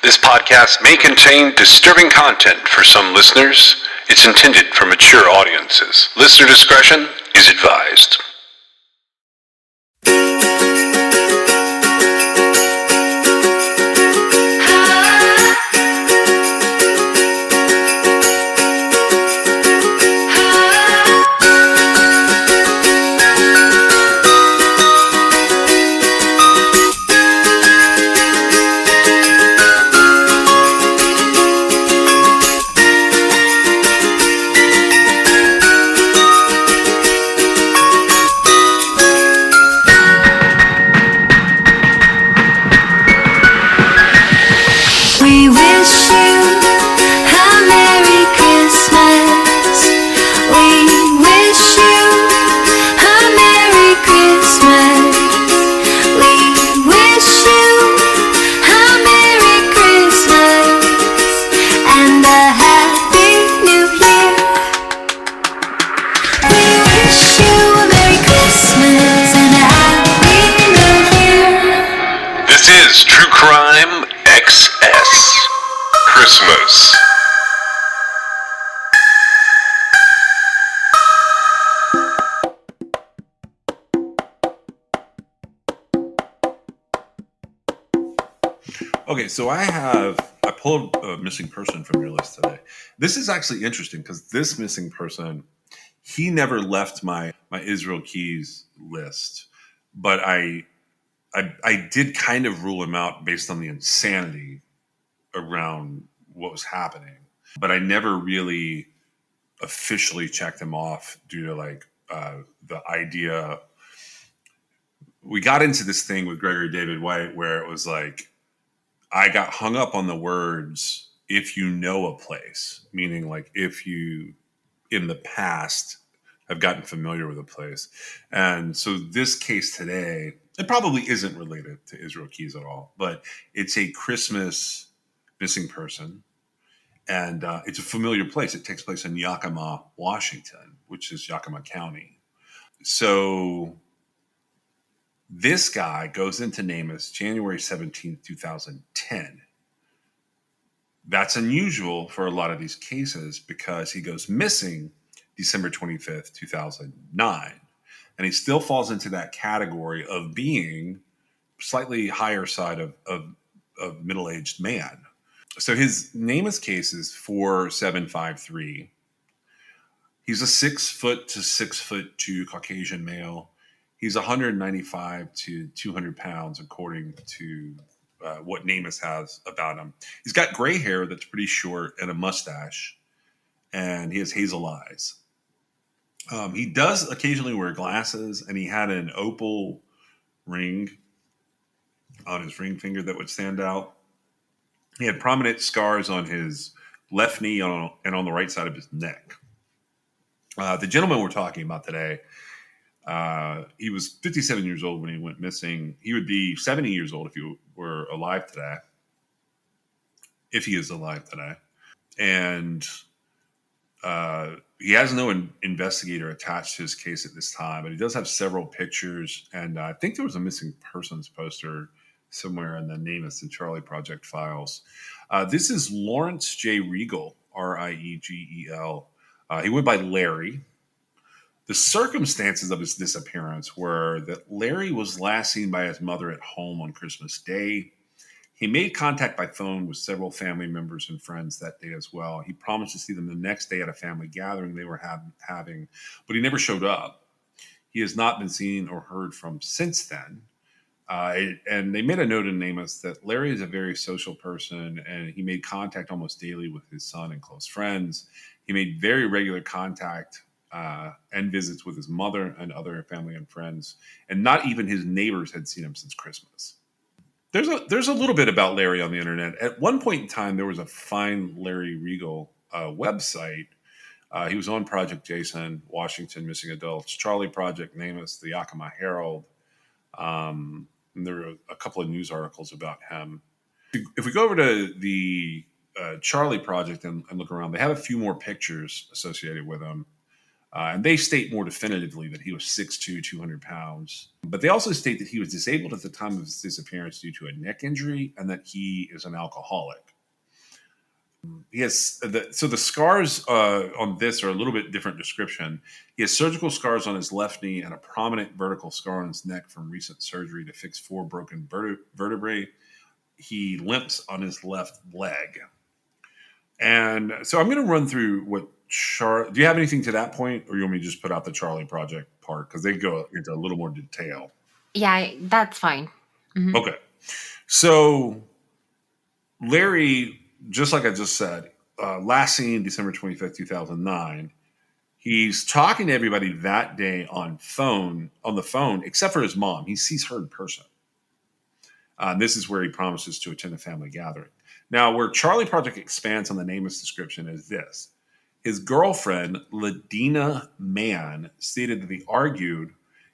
This podcast may contain disturbing content for some listeners. It's intended for mature audiences. Listener discretion is advised. We wish you a Merry Christmas. We wish you a Merry Christmas. We wish you a Merry Christmas and a Happy New Year. We wish you a Merry Christmas and a Happy New Year. This is True Crime XS Christmas. Okay, so I pulled a missing person from your list today. This is actually interesting because this missing person, he never left my Israel Keys list, but I did kind of rule him out based on the insanity around what was happening, but I never really officially checked him off due to the idea. We got into this thing with Gregory David White where it was like, I got hung up on the words, if you know a place, meaning like if you in the past have gotten familiar with a place. And so this case today, it probably isn't related to Israel Keys at all, but it's a Christmas missing person. And it's a familiar place. It takes place in Yakima, Washington, which is Yakima County. So this guy goes into NamUs January 17th, 2010. That's unusual for a lot of these cases because he goes missing December 25th, 2009. And he still falls into that category of being slightly higher side of middle-aged man. So his NamUs case is 4753. He's a 6 foot to 6'2" Caucasian male. He's 195 to 200 pounds, according to what NamUs has about him. He's got gray hair that's pretty short and a mustache, and he has hazel eyes. He does occasionally wear glasses, and he had an opal ring on his ring finger that would stand out. He had prominent scars on his left knee and on the right side of his neck. The gentleman we're talking about today, he was 57 years old when he went missing. He would be 70 years old if he were alive today, if he is alive today. And he has no investigator attached to his case at this time, but he does have several pictures. And I think there was a missing persons poster somewhere in the NamUs and Charlie Project files. This is Lawrence J. Riegel, Riegel. He went by Larry. The circumstances of his disappearance were that Larry was last seen by his mother at home on Christmas Day. He made contact by phone with several family members and friends that day as well. He promised to see them the next day at a family gathering they were having, but he never showed up. He has not been seen or heard from since then. And they made a note in NamUs that Larry is a very social person, and he made contact almost daily with his son and close friends. He made very regular contact and visits with his mother and other family and friends, and not even his neighbors had seen him since Christmas. There's a little bit about Larry on the internet. At one point in time, there was a Find Larry Riegel website. He was on Project Jason, Washington Missing Adults, Charlie Project, NamUs, the Yakima Herald. And there were a couple of news articles about him. If we go over to the Charlie Project and look around, they have a few more pictures associated with him. And they state more definitively that he was 6'2", 200 pounds. But they also state that he was disabled at the time of his disappearance due to a neck injury and that he is an alcoholic. He has so the scars on this are a little bit different description. He has surgical scars on his left knee and a prominent vertical scar on his neck from recent surgery to fix 4 broken vertebrae. He limps on his left leg. And so I'm going to run through what do you have anything to that point, or you want me to just put out the Charlie Project part? Because they go into a little more detail. Yeah, that's fine. Mm-hmm. Okay. So Larry, just like I just said, last seen December 25th, 2009, he's talking to everybody that day on the phone, except for his mom. He sees her in person. This is where he promises to attend a family gathering. Now, where Charlie Project expands on the nameless description is this. His girlfriend, Ladina Mann, stated that they argued,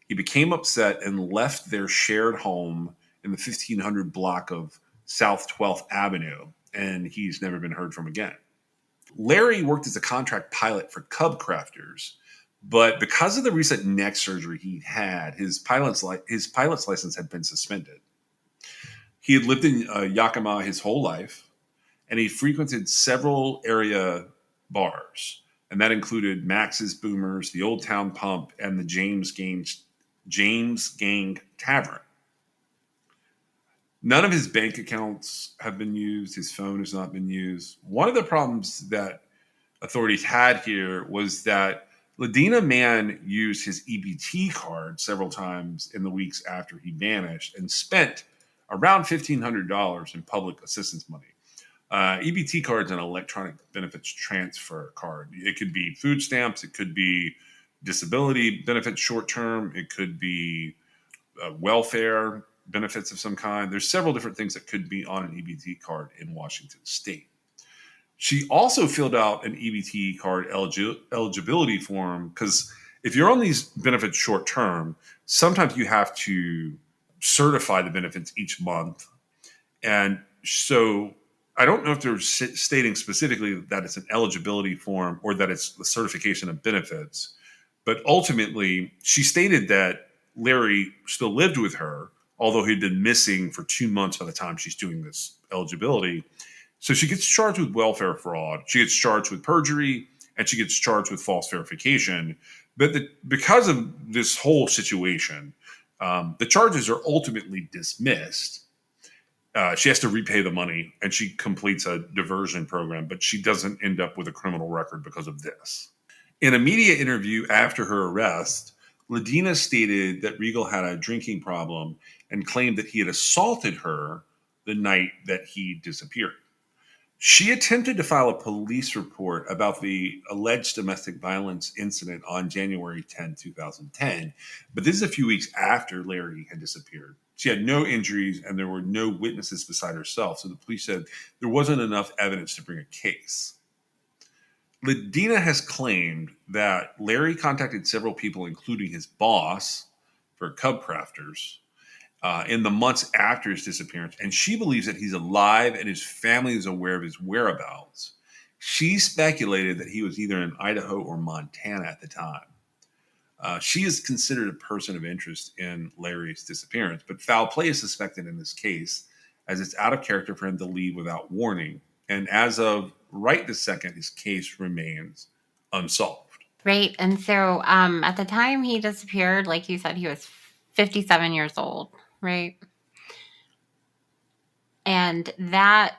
he became upset and left their shared home in the 1500 block of South 12th Avenue, and he's never been heard from again. Larry worked as a contract pilot for Cub Crafters, but because of the recent neck surgery he had, his pilot's license had been suspended. He had lived in Yakima his whole life, and he frequented several area bars, and that included Max's Boomers, the Old Town Pump, and the James Gang Tavern. None of his bank accounts have been used. His phone has not been used. One of the problems that authorities had here was that Ladina Mann used his EBT card several times in the weeks after he vanished and spent around $1,500 in public assistance money. EBT card is an electronic benefits transfer card. It could be food stamps. It could be disability benefits short term. It could be welfare benefits of some kind. There's several different things that could be on an EBT card in Washington State. She also filled out an EBT card eligibility form because if you're on these benefits short term, sometimes you have to certify the benefits each month. And so I don't know if they're stating specifically that it's an eligibility form or that it's the certification of benefits. But ultimately, she stated that Larry still lived with her, although he'd been missing for 2 months by the time she's doing this eligibility. So she gets charged with welfare fraud. She gets charged with perjury, and she gets charged with false verification. But because of this whole situation, the charges are ultimately dismissed. She has to repay the money, and she completes a diversion program, but she doesn't end up with a criminal record because of this. In a media interview after her arrest, Ladina stated that Regal had a drinking problem and claimed that he had assaulted her the night that he disappeared. She attempted to file a police report about the alleged domestic violence incident on January 10, 2010, but this is a few weeks after Larry had disappeared. She had no injuries and there were no witnesses beside herself, so the police said there wasn't enough evidence to bring a case. Ladina has claimed that Larry contacted several people, including his boss for Cub Crafters, in the months after his disappearance, and she believes that he's alive and his family is aware of his whereabouts. She speculated that he was either in Idaho or Montana at the time. She is considered a person of interest in Larry's disappearance, but foul play is suspected in this case as it's out of character for him to leave without warning. And as of right this second, his case remains unsolved. Right. And so at the time he disappeared, like you said, he was 57 years old, right? And that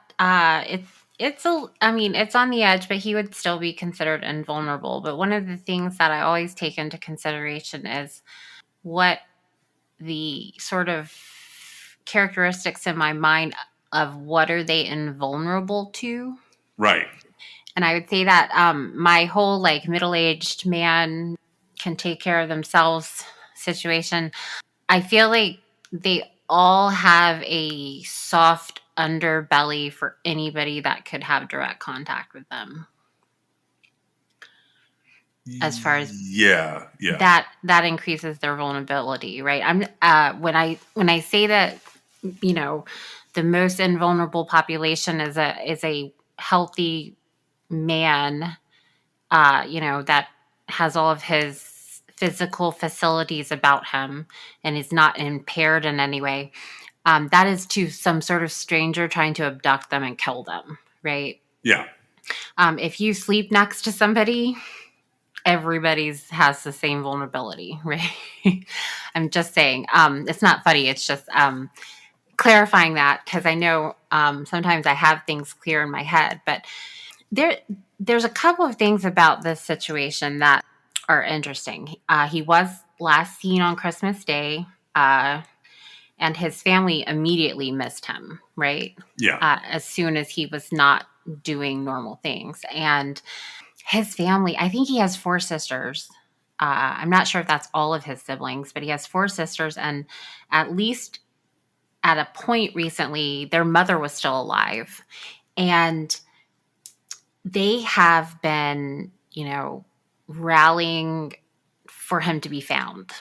it's on the edge, but he would still be considered invulnerable. But one of the things that I always take into consideration is what the sort of characteristics in my mind of what are they invulnerable to. Right. And I would say that my whole like middle-aged man can take care of themselves situation, I feel like they all have a soft underbelly for anybody that could have direct contact with them. As far as that increases their vulnerability, right? I'm when I say that, you know, the most invulnerable population is a healthy man, that has all of his physical facilities about him and is not impaired in any way, that is to some sort of stranger trying to abduct them and kill them, right? Yeah. If you sleep next to somebody, everybody's has the same vulnerability, right? I'm just saying. It's not funny. It's just clarifying that, because I know sometimes I have things clear in my head, but there's a couple of things about this situation that are interesting. He was last seen on Christmas Day, and his family immediately missed him, right? Yeah. As soon as he was not doing normal things. And his family, I think he has 4 sisters. I'm not sure if that's all of his siblings, but he has 4 sisters. And at least at a point recently, their mother was still alive. And they have been, rallying for him to be found.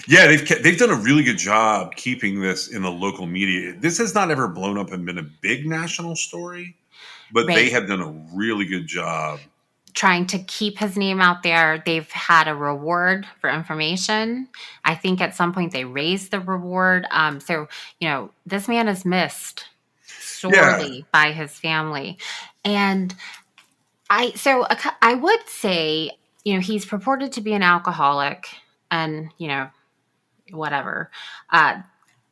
Yeah, they've done a really good job keeping this in the local media. This has not ever blown up and been a big national story, but they Right. have done a really good job. Trying to keep his name out there. They've had a reward for information. I think at some point they raised the reward. So, this man is missed sorely by his family. And I would say, he's purported to be an alcoholic and, whatever.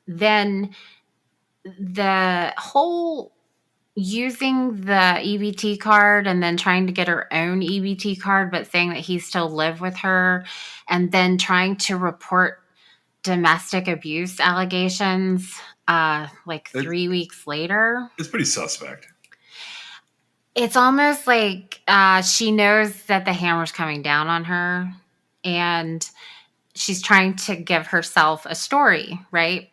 Then the whole using the EBT card and then trying to get her own EBT card, but saying that he still lived with her, and then trying to report domestic abuse allegations like 3 weeks later. It's pretty suspect. It's almost like she knows that the hammer's coming down on her, and she's trying to give herself a story, right?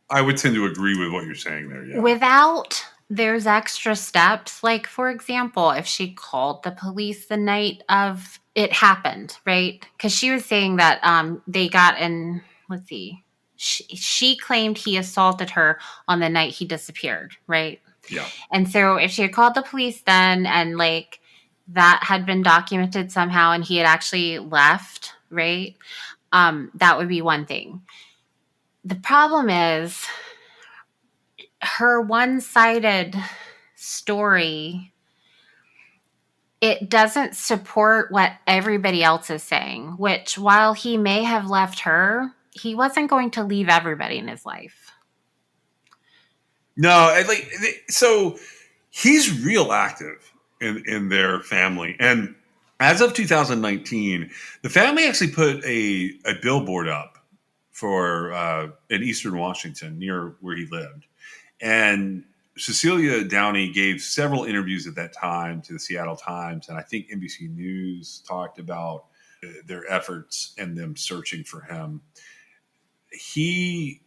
I would tend to agree with what you're saying there. Yeah. Without those extra steps, like, for example, if she called the police the night of it happened, right? Because she was saying that they got in, let's see, she claimed he assaulted her on the night he disappeared, right? Yeah. And so if she had called the police then, and like that had been documented somehow and he had actually left, right? That would be one thing. The problem is her one-sided story. It doesn't support what everybody else is saying, which, while he may have left her, he wasn't going to leave everybody in his life. No, so he's real active in their family. And as of 2019, the family actually put a billboard up for in Eastern Washington near where he lived. And Cecilia Downey gave several interviews at that time to the Seattle Times, and I think NBC News talked about their efforts and them searching for him. He's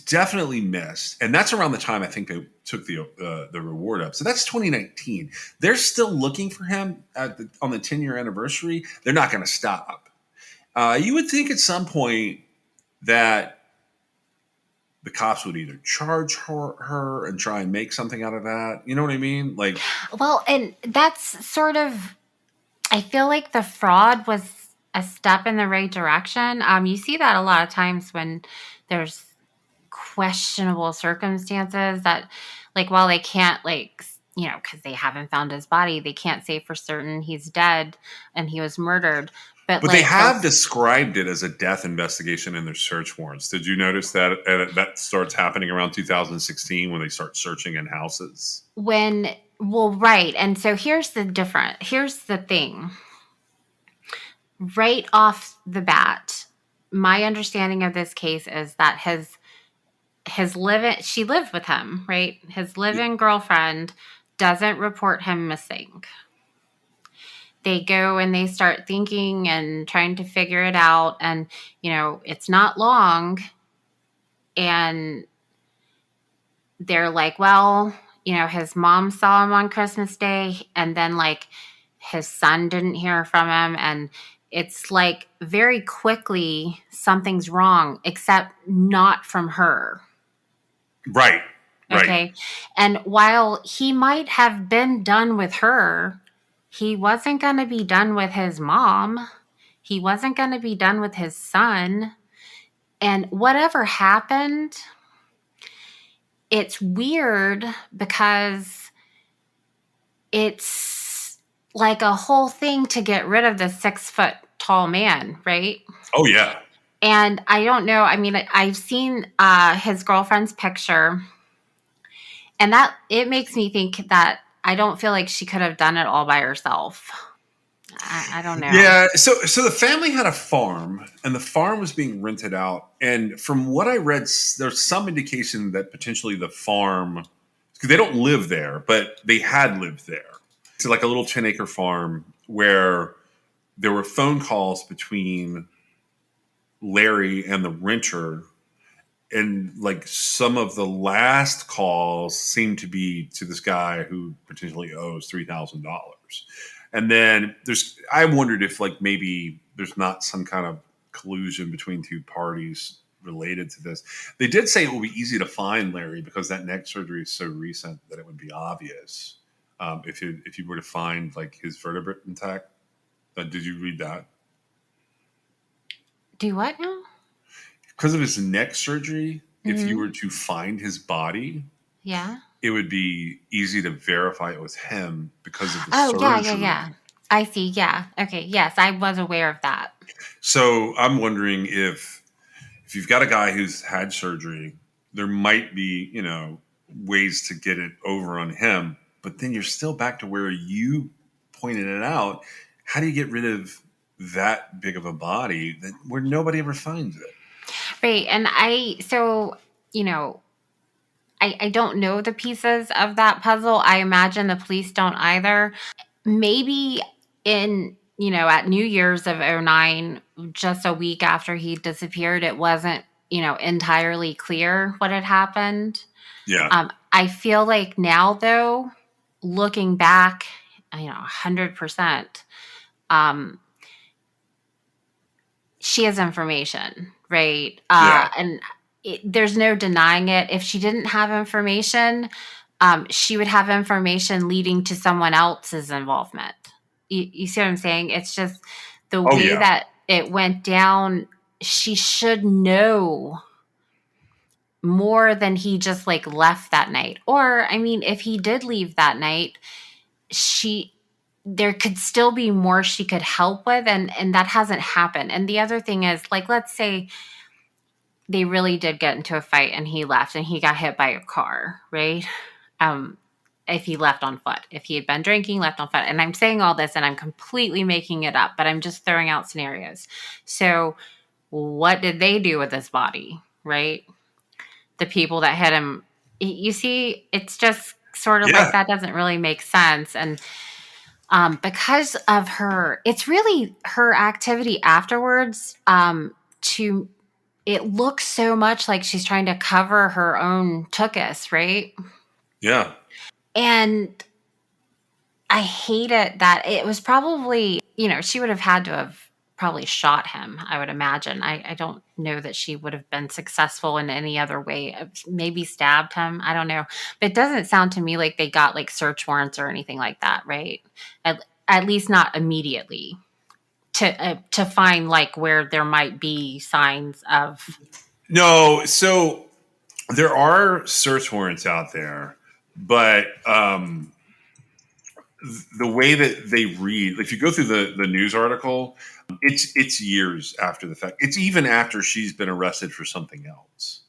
definitely missed, and that's around the time I think they took the reward up. So that's 2019. They're still looking for him on the 10-year anniversary. They're not going to stop. You would think at some point that the cops would either charge her and try and make something out of that. You know what I mean? Like, well, and that's sort of, I feel like the fraud was a step in the right direction. You see that a lot of times when there's questionable circumstances that, like, while they can't, like, because they haven't found his body, they can't say for certain he's dead and he was murdered. But they have described it as a death investigation in their search warrants. Did you notice that that starts happening around 2016 when they start searching in houses? Right. And so here's the thing. Right off the bat, my understanding of this case is that she lived with him, right? His live-in girlfriend doesn't report him missing. They go and they start thinking and trying to figure it out. And, it's not long. And they're like, well, his mom saw him on Christmas Day. And then, like, his son didn't hear from him. And it's like very quickly something's wrong, except not from her. Right. Okay. And while he might have been done with her he wasn't going to be done with his mom. He wasn't going to be done with his son. And whatever happened, it's weird because it's like a whole thing to get rid of the 6 foot tall man, right? Oh yeah. And I don't know. I mean, I've seen his girlfriend's picture, and that it makes me think that I don't feel like she could have done it all by herself. I don't know. Yeah, so the family had a farm, and the farm was being rented out. And from what I read, there's some indication that potentially the farm, because they don't live there, but they had lived there. It's like a little 10-acre farm where there were phone calls between Larry and the renter, and like some of the last calls seem to be to this guy who potentially owes $3,000. And then I wondered if like maybe there's not some kind of collusion between two parties related to this. They did say it will be easy to find Larry because that neck surgery is so recent that it would be obvious if you were to find like his vertebrae intact. Did you read that? Do what now? Because of his neck surgery, if you were to find his body, Yeah. it would be easy to verify it was him because of the surgery. Yeah. I see. Yeah. Okay. Yes, I was aware of that. So I'm wondering if you've got a guy who's had surgery, there might be, ways to get it over on him. But then you're still back to where you pointed it out. How do you get rid of that big of a body where nobody ever finds it? Right. And I don't know the pieces of that puzzle. I imagine the police don't either. Maybe at New Year's of 2009, just a week after he disappeared, it wasn't, entirely clear what had happened. Yeah. I feel like now, though, looking back, 100%, she has information, right? Yeah. And there's no denying it. If she didn't have information, she would have information leading to someone else's involvement. You see what I'm saying? It's just the way that it went down. She should know more than he just like left that night. Or, I mean, if he did leave that night, there could still be more she could help with, and that hasn't happened. And the other thing is, like, let's say they really did get into a fight and he left and he got hit by a car, right? If he left on foot, if he had been drinking, left on foot. And I'm saying all this and I'm completely making it up, but I'm just throwing out scenarios. So what did they do with his body, right? The people that hit him, you see, it's just sort of like that doesn't really make sense. And because of it's really her activity afterwards. It looks so much like she's trying to cover her own tuchus, right? Yeah. And I hate it that it was probably, she would have had to have probably shot him, I would imagine. I don't know that she would have been successful in any other way. Maybe stabbed him. I don't know. But it doesn't sound to me like they got like search warrants or anything like that, right? At least not immediately to find like where there might be signs of. No, so there are search warrants out there, but the way that they read, if you go through the news article, it's years after the fact. It's even after she's been arrested for something else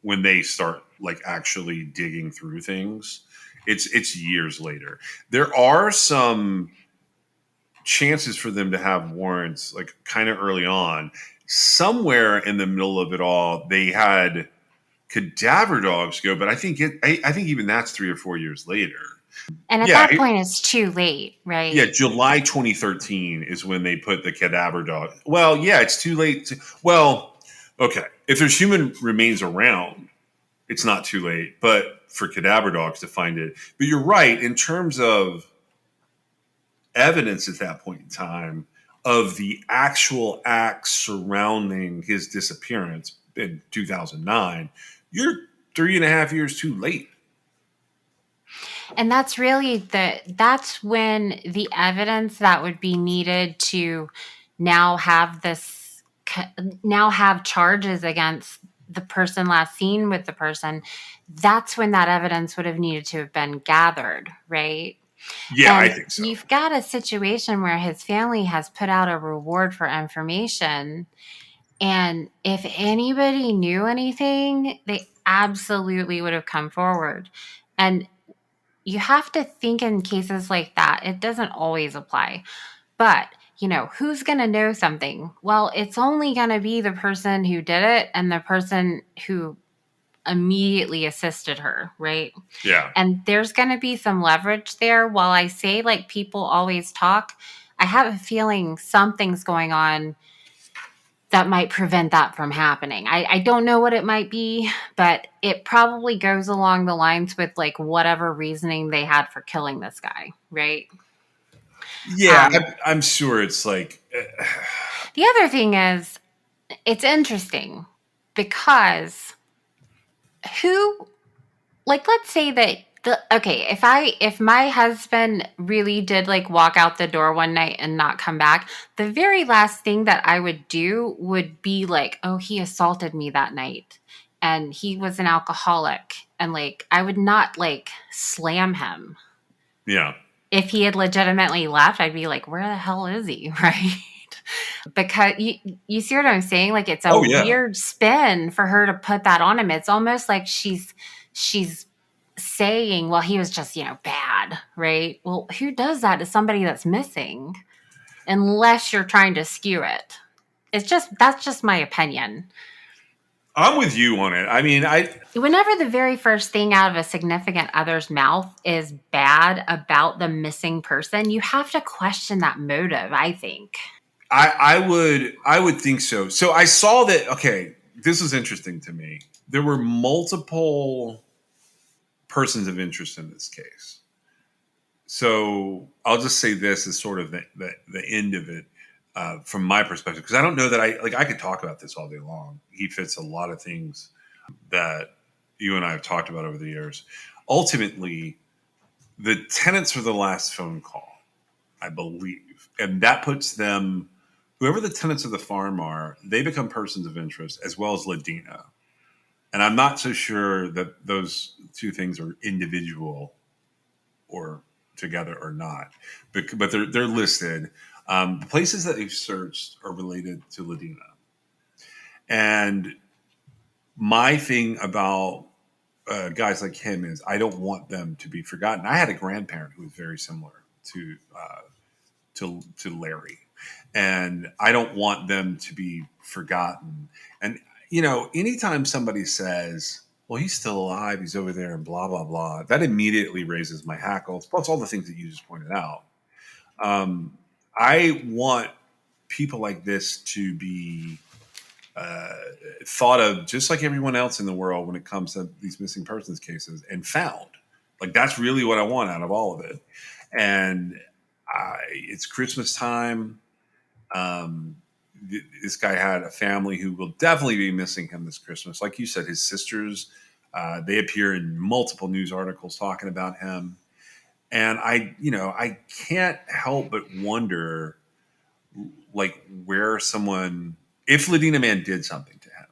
when they start like actually digging through things. It's years later. There are some chances for them to have warrants like kind of early on. Somewhere in the middle of it all, they had cadaver dogs go, but I think even that's 3 or 4 years later. And at that point, it's too late, right? Yeah, July 2013 is when they put the cadaver dog. Well, yeah, it's too late. Okay. If there's human remains around, it's not too late. But for cadaver dogs to find it. But you're right, in terms of evidence at that point in time of the actual acts surrounding his disappearance in 2009, you're 3.5 years too late. And that's really that's when the evidence that would be needed to now have this, now have charges against the person last seen with the person, that's when that evidence would have needed to have been gathered, right? Yeah, I And think so. you've got a situation where his family has put out a reward for information. And if anybody knew anything, they absolutely would have come forward. And you have to think in cases like that, it doesn't always apply. But, who's going to know something? Well, it's only going to be the person who did it and the person who immediately assisted her, right? Yeah. And there's going to be some leverage there. While I say like people always talk, I have a feeling something's going on that might prevent that from happening. I don't know what it might be, but it probably goes along the lines with like whatever reasoning they had for killing this guy, right? Yeah, I'm sure it's like The other thing is, it's interesting because who, like, let's say that if my husband really did like walk out the door one night and not come back, the very last thing that I would do would be like, oh, he assaulted me that night and he was an alcoholic, and like I would not like slam him. yeah. If he had legitimately left, I'd be like, where the hell is he? Right? Because you see what I'm saying? Like it's a Oh yeah. weird spin for her to put that on him. It's almost like she's saying, well, he was just, bad, right? Well, who does that to somebody that's missing? Unless you're trying to skew it. That's just my opinion. I'm with you on it. I mean, Whenever the very first thing out of a significant other's mouth is bad about the missing person, you have to question that motive, I think. I would think so. So I saw that. Okay, this is interesting to me. There were multiple persons of interest in this case. So I'll just say this as sort of the end of it from my perspective, because I don't know that I could talk about this all day long. He fits a lot of things that you and I have talked about over the years. Ultimately, the tenants for the last phone call, I believe, and that puts them, whoever the tenants of the farm are, they become persons of interest as well as Ladina. And I'm not so sure that those two things are individual or together or not, but they're listed. The places that they've searched are related to Ladina. And my thing about guys like him is I don't want them to be forgotten. I had a grandparent who was very similar to Larry, and I don't want them to be forgotten. And anytime somebody says, "Well, he's still alive, he's over there," and blah blah blah, that immediately raises my hackles. Plus, all the things that you just pointed out. I want people like this to be thought of just like everyone else in the world when it comes to these missing persons cases and found. Like that's really what I want out of all of it. And it's Christmas time. This guy had a family who will definitely be missing him this Christmas. Like you said, his sisters, they appear in multiple news articles talking about him. And I can't help but wonder, like, where someone, if Ladina Man did something to him,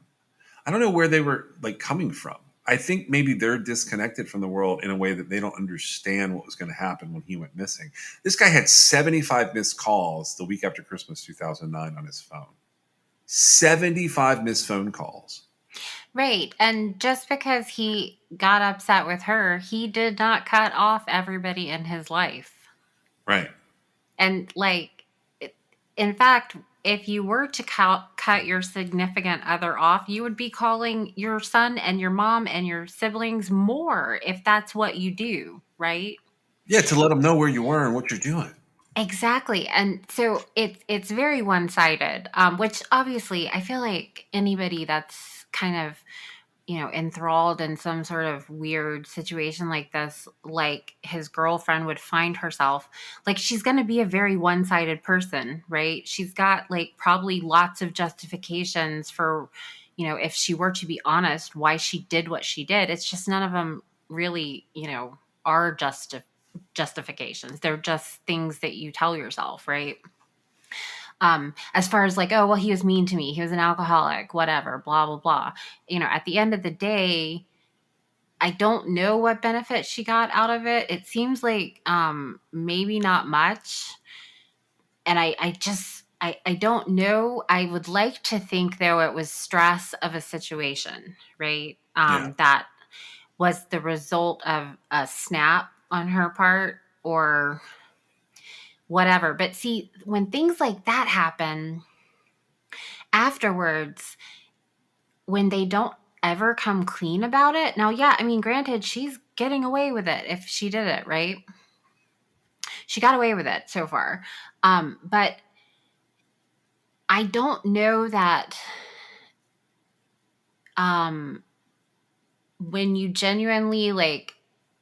I don't know where they were like coming from. I think maybe they're disconnected from the world in a way that they don't understand what was going to happen when he went missing. This guy had 75 missed calls the week after Christmas 2009 on his phone. 75 missed phone calls. Right. And just because he got upset with her, he did not cut off everybody in his life. Right. And like, in fact, if you were to cut your significant other off, you would be calling your son and your mom and your siblings more if that's what you do, right? Yeah, to let them know where you were and what you're doing. Exactly. And so it's very one-sided, which obviously I feel like anybody that's kind of, enthralled in some sort of weird situation like this, like his girlfriend would find herself, like she's going to be a very one-sided person, right? She's got like probably lots of justifications for, if she were to be honest, why she did what she did. It's just none of them really, are justifications. They're just things that you tell yourself, right? As far as like, oh, well, he was mean to me. He was an alcoholic, whatever, blah, blah, blah. At the end of the day, I don't know what benefit she got out of it. It seems like maybe not much. And I don't know. I would like to think though it was stress of a situation, right? Yeah. That was the result of a snap on her part or whatever. But see, when things like that happen afterwards, when they don't ever come clean about it. Now, yeah, I mean, granted, she's getting away with it if she did it, right? She got away with it so far. But I don't know that when you genuinely like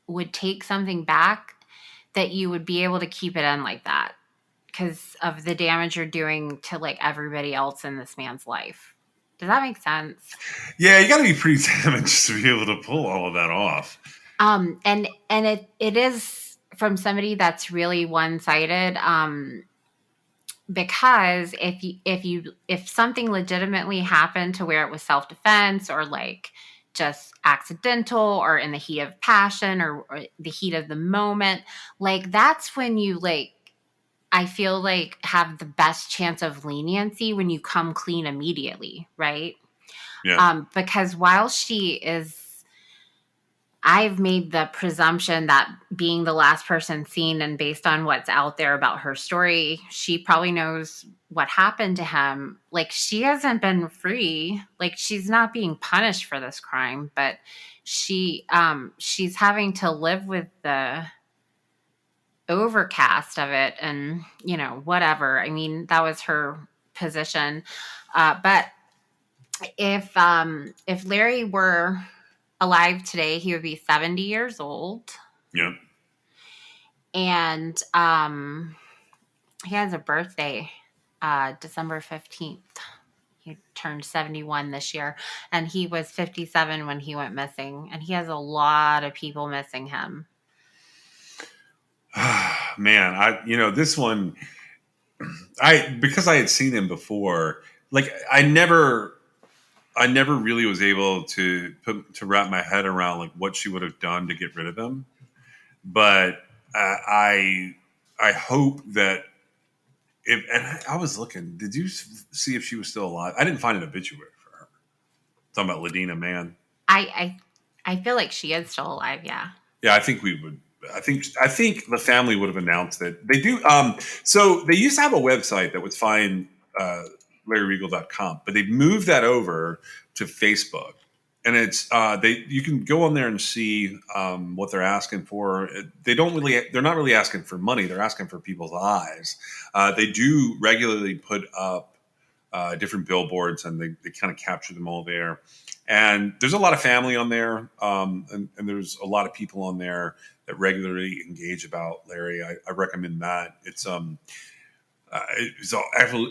would take something back, that you would be able to keep it in like that because of the damage you're doing to like everybody else in this man's life. Does that make sense? Yeah, you got to be pretty damaged to be able to pull all of that off. And it is from somebody that's really one-sided. Because if something legitimately happened to where it was self-defense or like just accidental or in the heat of passion or the heat of the moment, like that's when you like I feel like have the best chance of leniency when you come clean immediately, right? Yeah. Because while I've made the presumption that being the last person seen and based on what's out there about her story, she probably knows what happened to him. Like she hasn't been free. Like she's not being punished for this crime, but she's having to live with the overcast of it and, whatever. I mean, that was her position. But if Larry were alive today, he would be 70 years old. Yeah. And he has a birthday, December 15th. He turned 71 this year, and he was 57 when he went missing. And he has a lot of people missing him. Man, this one, because I had seen him before, like I never really was able to wrap my head around like what she would have done to get rid of him. But I hope that and I was looking. Did you see if she was still alive? I didn't find an obituary for her. Talking about Ladina Mann. I feel like she is still alive. Yeah. Yeah, I think we would. I think the family would have announced it. They do. So they used to have a website that would find LarryRegal.com, but they moved that over to Facebook, and it's you can go on there and see what they're asking for. They're not really asking for money. They're asking for people's eyes. They do regularly put up different billboards, and they kind of capture them all there. And there's a lot of family on there, and there's a lot of people on there that regularly engage about Larry. I recommend that. It's an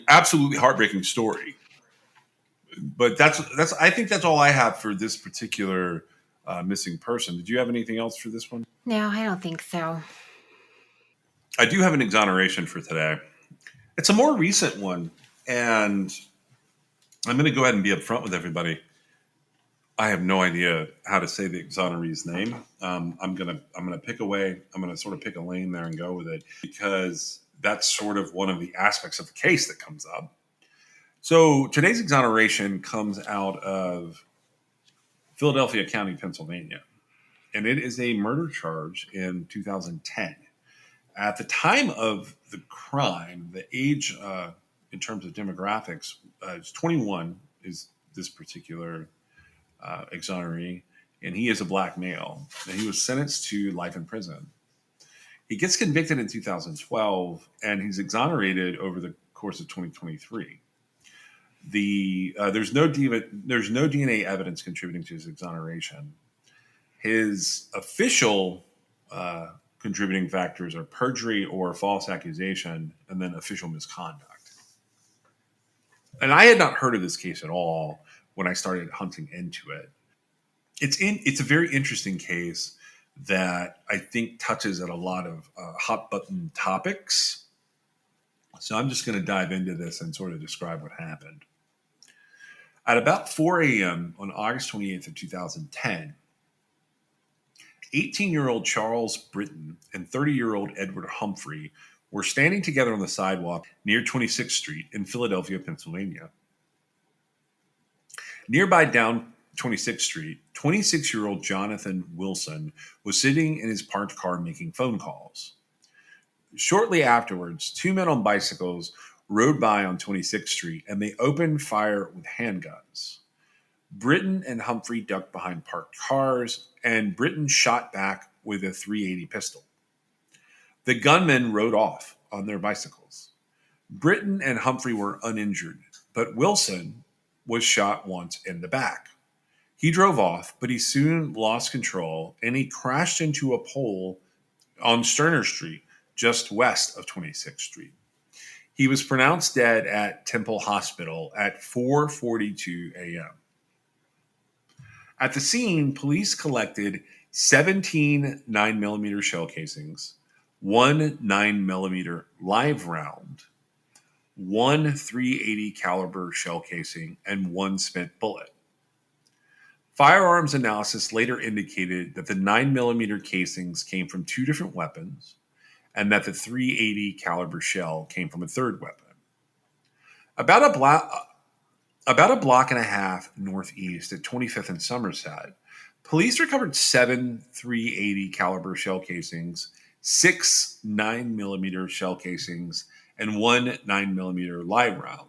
absolutely heartbreaking story. But I think that's all I have for this particular missing person. Did you have anything else for this one? No, I don't think so. I do have an exoneration for today. It's a more recent one, and I'm going to go ahead and be upfront with everybody. I have no idea how to say the exoneree's name. I'm gonna pick away. I'm gonna sort of pick a lane there and go with it because that's sort of one of the aspects of the case that comes up. So today's exoneration comes out of Philadelphia County, Pennsylvania, and it is a murder charge in 2010. At the time of the crime, the age in terms of demographics is 21. Is this particular exoneree, and he is a black male, and he was sentenced to life in prison. He gets convicted in 2012, and he's exonerated over the course of 2023. There's no DNA evidence contributing to his exoneration. His official contributing factors are perjury or false accusation, and then official misconduct. And I had not heard of this case at all when I started hunting into it. It's a very interesting case. that I think touches at a lot of hot button topics. So I'm just going to dive into this and sort of describe what happened. At about 4 a.m. on August 28th of 2010, 18-year-old Charles Britton and 30-year-old Edward Humphrey were standing together on the sidewalk near 26th Street in Philadelphia, Pennsylvania. Nearby down 26th Street, 26-year-old Jonathan Wilson was sitting in his parked car making phone calls. Shortly afterwards, two men on bicycles rode by on 26th Street and they opened fire with handguns. Britton and Humphrey ducked behind parked cars, and Britton shot back with a .380 pistol. The gunmen rode off on their bicycles. Britton and Humphrey were uninjured, but Wilson was shot once in the back. He drove off, but he soon lost control and he crashed into a pole on Sterner Street, just west of 26th Street. He was pronounced dead at Temple Hospital at 4:42 a.m. At the scene, police collected 17 9mm shell casings, one 9mm live round, one .380 caliber shell casing, and one spent bullet. Firearms analysis later indicated that the 9mm casings came from two different weapons and that the .380 caliber shell came from a third weapon. About a block and a half northeast at 25th and Somerset, police recovered 7 .380 caliber shell casings, 6 9mm shell casings, and one 9mm live round.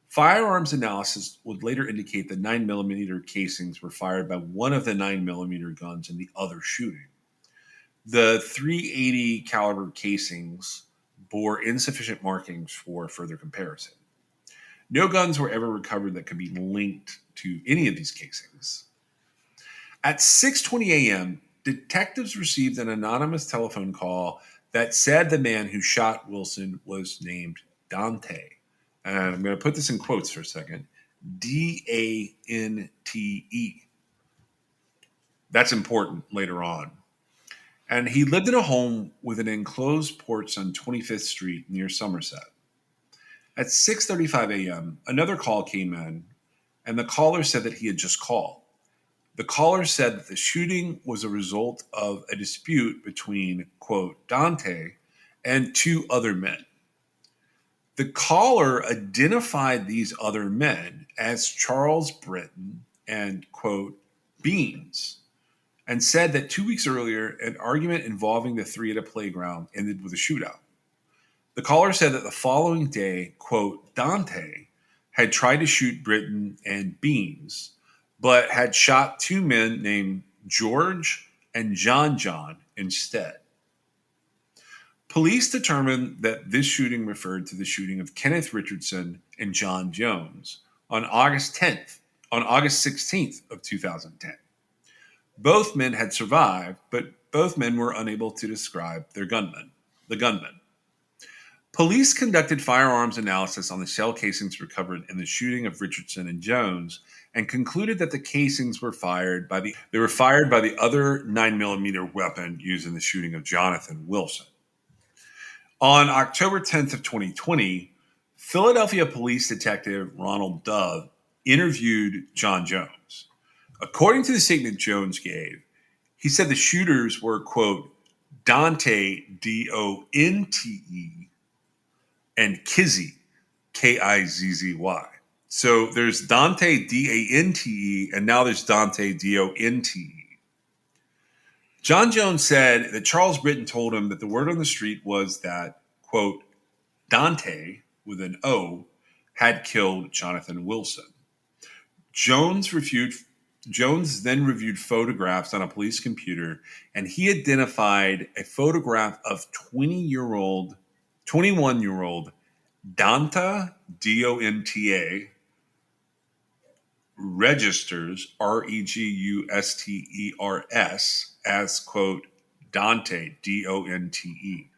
Firearms analysis would later indicate that 9mm casings were fired by one of the 9mm guns in the other shooting. The .380 caliber casings bore insufficient markings for further comparison. No guns were ever recovered that could be linked to any of these casings. At 6:20 a.m., detectives received an anonymous telephone call that said the man who shot Wilson was named Dante. And I'm going to put this in quotes for a second. Dante. That's important later on. And he lived in a home with an enclosed porch on 25th Street near Somerset. At 6:35 a.m., another call came in, and the caller said that he had just called. The caller said that the shooting was a result of a dispute between, quote, Dante and two other men. The caller identified these other men as Charles Britton and, quote, Beans, and said that 2 weeks earlier, an argument involving the three at a playground ended with a shootout. The caller said that the following day, quote, Dante had tried to shoot Britton and Beans, but had shot two men named George and John instead. Police determined that this shooting referred to the shooting of Kenneth Richardson and John Jones on August 16th of 2010. Both men had survived, but both men were unable to describe the gunmen. Police conducted firearms analysis on the shell casings recovered in the shooting of Richardson and Jones and concluded that the casings were fired by the other 9mm weapon used in the shooting of Jonathan Wilson. On October 10th of 2020, Philadelphia police detective Ronald Dove interviewed John Jones. According to the statement Jones gave, he said the shooters were, quote, Dante, Donte, and Kizzy, Kizzy. So there's Dante, Dante, and now there's Dante, Donte. John Jones said that Charles Britton told him that the word on the street was that, quote, Dante, with an O, had killed Jonathan Wilson. Jones then reviewed photographs on a police computer, and he identified a photograph of 21-year-old Donta, Donta, registers, Regusters, as, quote, Dante, Donte.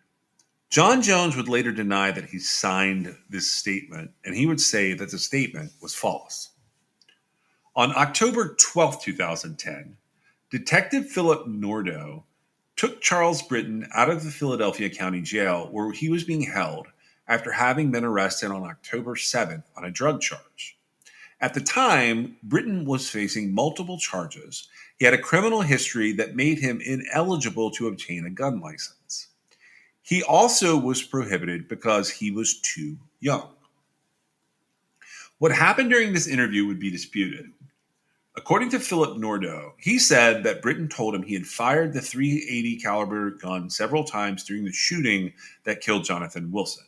John Jones would later deny that he signed this statement, and he would say that the statement was false. On October 12, 2010, Detective Philip Nordo took Charles Britton out of the Philadelphia County Jail where he was being held after having been arrested on October 7th on a drug charge. At the time, Britton was facing multiple charges. He had a criminal history that made him ineligible to obtain a gun license. He also was prohibited because he was too young. What happened during this interview would be disputed. According to Philip Nordo, he said that Britton told him he had fired the .380 caliber gun several times during the shooting that killed Jonathan Wilson.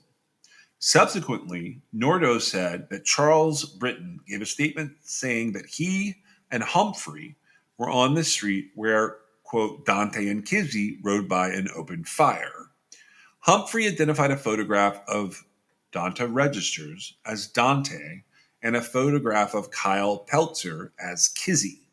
Subsequently, Nordo said that Charles Britton gave a statement saying that he and Humphrey were on the street where, quote, Dante and Kizzy rode by and opened fire. Humphrey identified a photograph of Dante Registers as Dante and a photograph of Kyle Peltzer as Kizzy.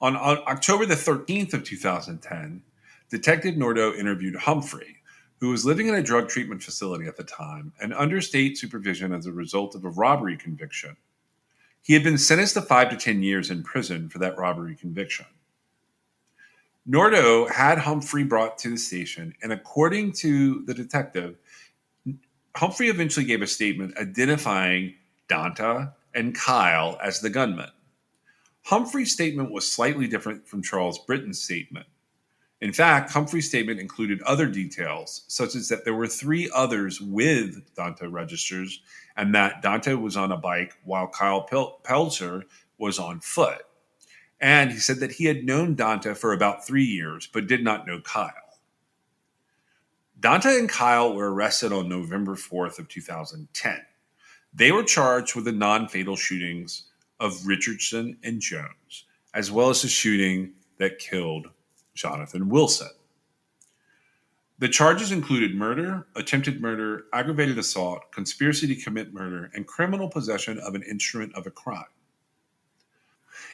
On October the 13th of 2010, Detective Nordo interviewed Humphrey, who was living in a drug treatment facility at the time and under state supervision as a result of a robbery conviction. He had been sentenced to 5 to 10 years in prison for that robbery conviction. Nordo had Humphrey brought to the station, and according to the detective, Humphrey eventually gave a statement identifying Dante and Kyle as the gunmen. Humphrey's statement was slightly different from Charles Britton's statement. In fact, Humphrey's statement included other details, such as that there were 3 others with Dante Registers and that Dante was on a bike while Kyle Peltzer was on foot. And he said that he had known Dante for about 3 years, but did not know Kyle. Dante and Kyle were arrested on November 4th of 2010. They were charged with the non-fatal shootings of Richardson and Jones, as well as the shooting that killed Jonathan Wilson. The charges included murder, attempted murder, aggravated assault, conspiracy to commit murder, and criminal possession of an instrument of a crime.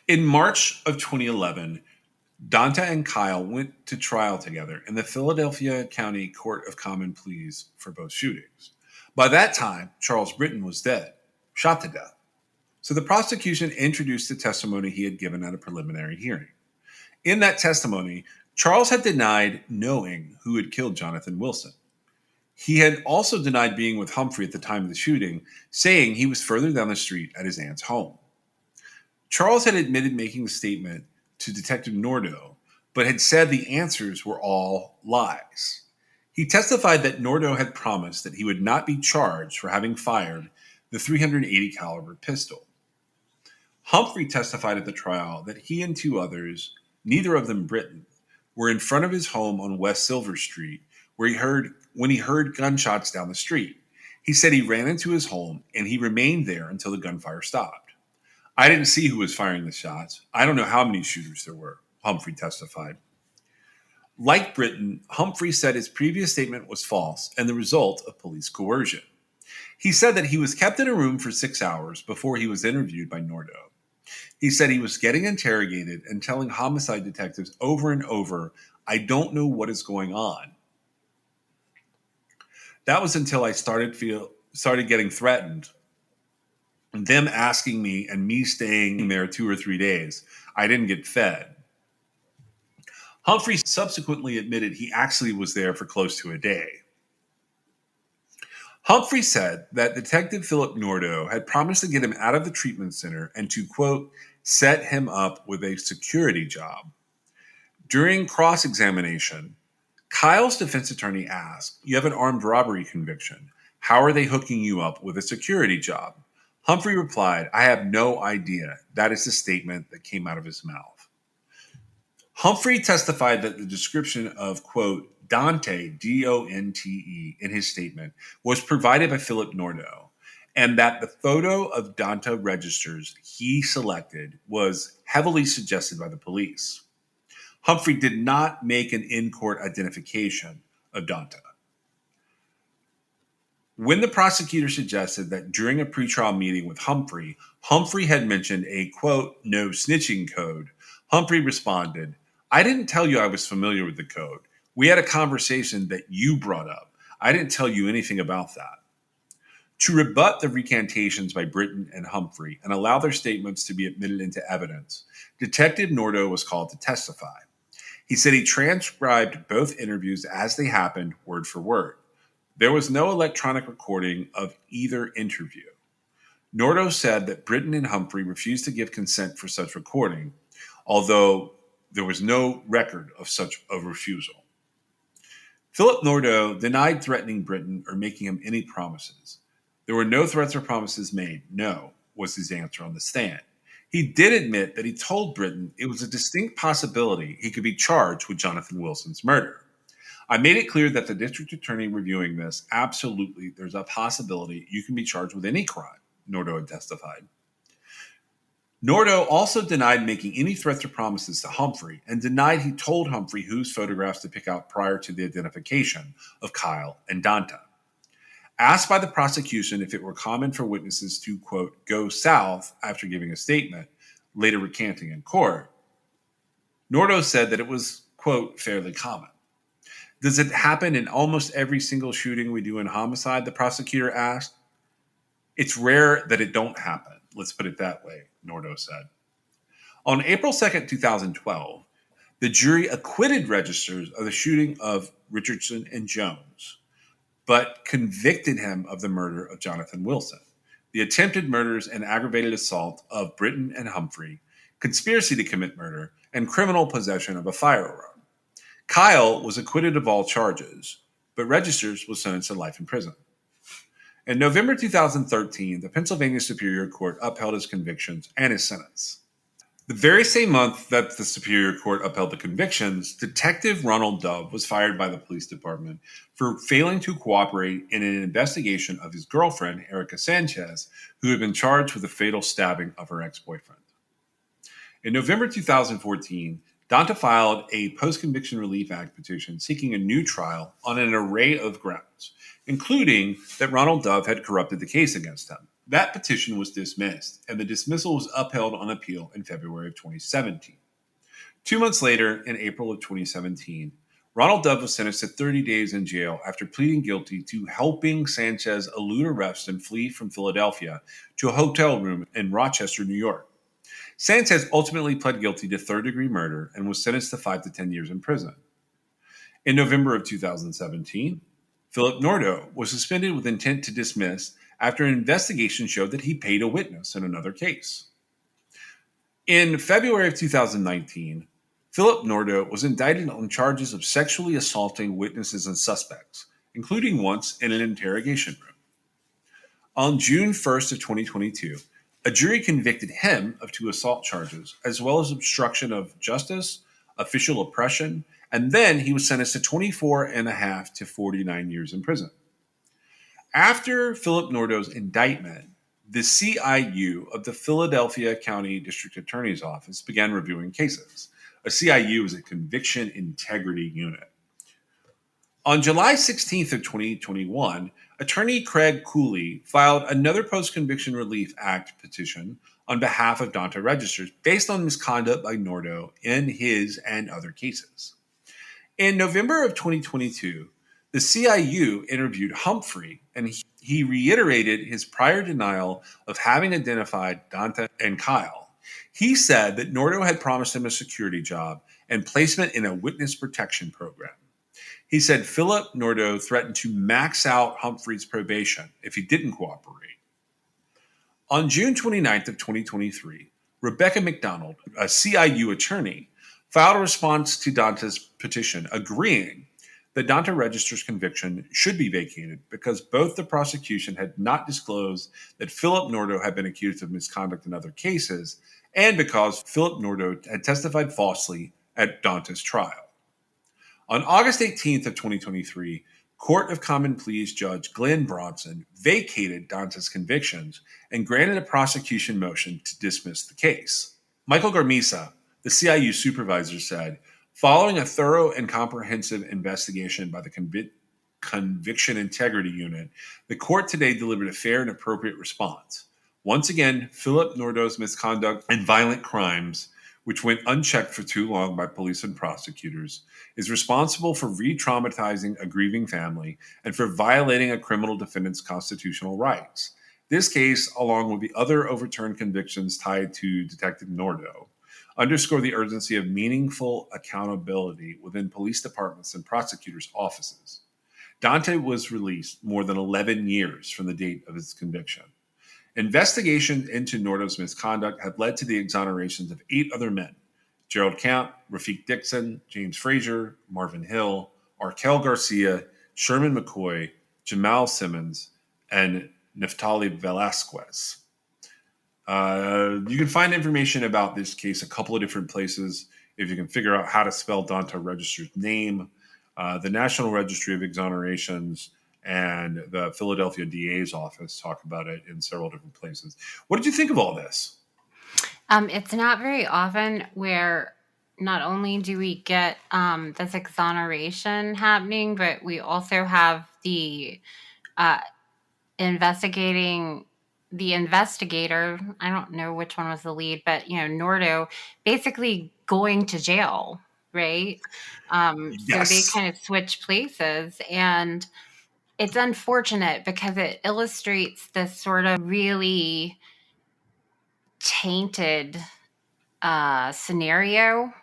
In March of 2011, Dante and Kyle went to trial together in the Philadelphia County Court of Common Pleas for both shootings. By that time, Charles Britton was dead, shot to death. So the prosecution introduced the testimony he had given at a preliminary hearing. In that testimony, Charles had denied knowing who had killed Jonathan Wilson. He had also denied being with Humphrey at the time of the shooting, saying he was further down the street at his aunt's home. Charles had admitted making the statement to Detective Nordo, but had said the answers were all lies. He testified that Nordo had promised that he would not be charged for having fired the .380 caliber pistol. Humphrey testified at the trial that he and 2 others, neither of them Britton, were in front of his home on West Silver Street when he heard gunshots down the street. He said he ran into his home and he remained there until the gunfire stopped. I didn't see who was firing the shots. I don't know how many shooters there were, Humphrey testified. Like Britton, Humphrey said his previous statement was false and the result of police coercion. He said that he was kept in a room for 6 hours before he was interviewed by Nordo. He said he was getting interrogated and telling homicide detectives over and over, "I don't know what is going on." That was until I started getting threatened. Them asking me and me staying there 2 or 3 days. I didn't get fed. Humphrey subsequently admitted he actually was there for close to a day. Humphrey said that Detective Philip Nordo had promised to get him out of the treatment center and to, quote, set him up with a security job. During cross-examination, Kyle's defense attorney asked, "You have an armed robbery conviction. How are they hooking you up with a security job?" Humphrey replied, "I have no idea." That is the statement that came out of his mouth. Humphrey testified that the description of, quote, Dante, D-O-N-T-E, in his statement was provided by Philip Nordo, and that the photo of Dante Registers he selected was heavily suggested by the police. Humphrey did not make an in-court identification of Dante. When the prosecutor suggested that during a pretrial meeting with Humphrey, Humphrey had mentioned a, quote, no snitching code, Humphrey responded, "I didn't tell you I was familiar with the code. We had a conversation that you brought up. I didn't tell you anything about that." To rebut the recantations by Britton and Humphrey and allow their statements to be admitted into evidence, Detective Nordo was called to testify. He said he transcribed both interviews as they happened, word for word. There was no electronic recording of either interview. Nordo said that Britton and Humphrey refused to give consent for such recording, although there was no record of such a refusal. Philip Nordo denied threatening Britton or making him any promises. There were no threats or promises made. No, was his answer on the stand. He did admit that he told Britton it was a distinct possibility he could be charged with Jonathan Wilson's murder. I made it clear that the district attorney reviewing this, absolutely, there's a possibility you can be charged with any crime, Nordo had testified. Nordo also denied making any threats or promises to Humphrey and denied he told Humphrey whose photographs to pick out prior to the identification of Kyle and Donta. Asked by the prosecution if it were common for witnesses to, quote, go south after giving a statement, later recanting in court, Nordo said that it was, quote, fairly common. Does it happen in almost every single shooting we do in homicide, the prosecutor asked? It's rare that it don't happen. Let's put it that way, Nordo said. On April 2nd, 2012, the jury acquitted Registers of the shooting of Richardson and Jones, but convicted him of the murder of Jonathan Wilson, the attempted murders and aggravated assault of Britton and Humphrey, conspiracy to commit murder, and criminal possession of a firearm. Kyle was acquitted of all charges, but Registers was sentenced to life in prison. In November 2013, the Pennsylvania Superior Court upheld his convictions and his sentence. The very same month that the Superior Court upheld the convictions, Detective Ronald Dove was fired by the police department for failing to cooperate in an investigation of his girlfriend, Erica Sanchez, who had been charged with the fatal stabbing of her ex-boyfriend. In November 2014, Donta filed a Post-Conviction Relief Act petition seeking a new trial on an array of grounds, including that Ronald Dove had corrupted the case against him. That petition was dismissed, and the dismissal was upheld on appeal in February of 2017. 2 months later, in April of 2017, Ronald Dove was sentenced to 30 days in jail after pleading guilty to helping Sanchez elude arrest and flee from Philadelphia to a hotel room in Rochester, New York. Sanchez ultimately pled guilty to third-degree murder and was sentenced to 5 to 10 years in prison. In November of 2017, Philip Nordo was suspended with intent to dismiss after an investigation showed that he paid a witness in another case. In February of 2019, Philip Nordo was indicted on charges of sexually assaulting witnesses and suspects, including once in an interrogation room. On June 1st of 2022, a jury convicted him of 2 assault charges, as well as obstruction of justice, official oppression, and then he was sentenced to 24 and a half to 49 years in prison. After Philip Nordo's indictment, the CIU of the Philadelphia County District Attorney's Office began reviewing cases. A CIU is a conviction integrity unit. On July 16th of 2021, attorney Craig Cooley filed another Post-Conviction Relief Act petition on behalf of Donta Registers based on misconduct by Nordo in his and other cases. In November of 2022, the CIU interviewed Humphrey, and he reiterated his prior denial of having identified Donta and Kyle. He said that Nordo had promised him a security job and placement in a witness protection program. He said Philip Nordo threatened to max out Humphrey's probation if he didn't cooperate. On June 29th of 2023, Rebecca McDonald, a CIU attorney, filed a response to Donta's petition agreeing that Donta Register's conviction should be vacated because both the prosecution had not disclosed that Philip Nordo had been accused of misconduct in other cases and because Philip Nordo had testified falsely at Donta's trial. On August 18th of 2023, Court of Common Pleas Judge Glenn Bronson vacated Donta's convictions and granted a prosecution motion to dismiss the case. Michael Garmisa, the CIU supervisor, said, following a thorough and comprehensive investigation by the Conviction Integrity Unit, the court today delivered a fair and appropriate response. Once again, Philip Nordo's misconduct and violent crimes, which went unchecked for too long by police and prosecutors, is responsible for re-traumatizing a grieving family and for violating a criminal defendant's constitutional rights. This case, along with the other overturned convictions tied to Detective Nordo, underscore the urgency of meaningful accountability within police departments and prosecutors' offices. Dante was released more than 11 years from the date of his conviction. Investigations into Nordo's misconduct have led to the exonerations of 8 other men: Gerald Camp, Rafiq Dixon, James Frazier, Marvin Hill, Arkel Garcia, Sherman McCoy, Jamal Simmons, and Neftali Velasquez. You can find information about this case a couple of different places. If you can figure out how to spell Dante Register's name, the National Registry of Exonerations and the Philadelphia DA's office talk about it in several different places. What did you think of all this? It's not very often where not only do we get this exoneration happening, but we also have the investigator. I don't know which one was the lead, but Nordo basically going to jail, right? So they Yes. kind of switch places, and it's unfortunate because it illustrates this sort of really tainted scenario.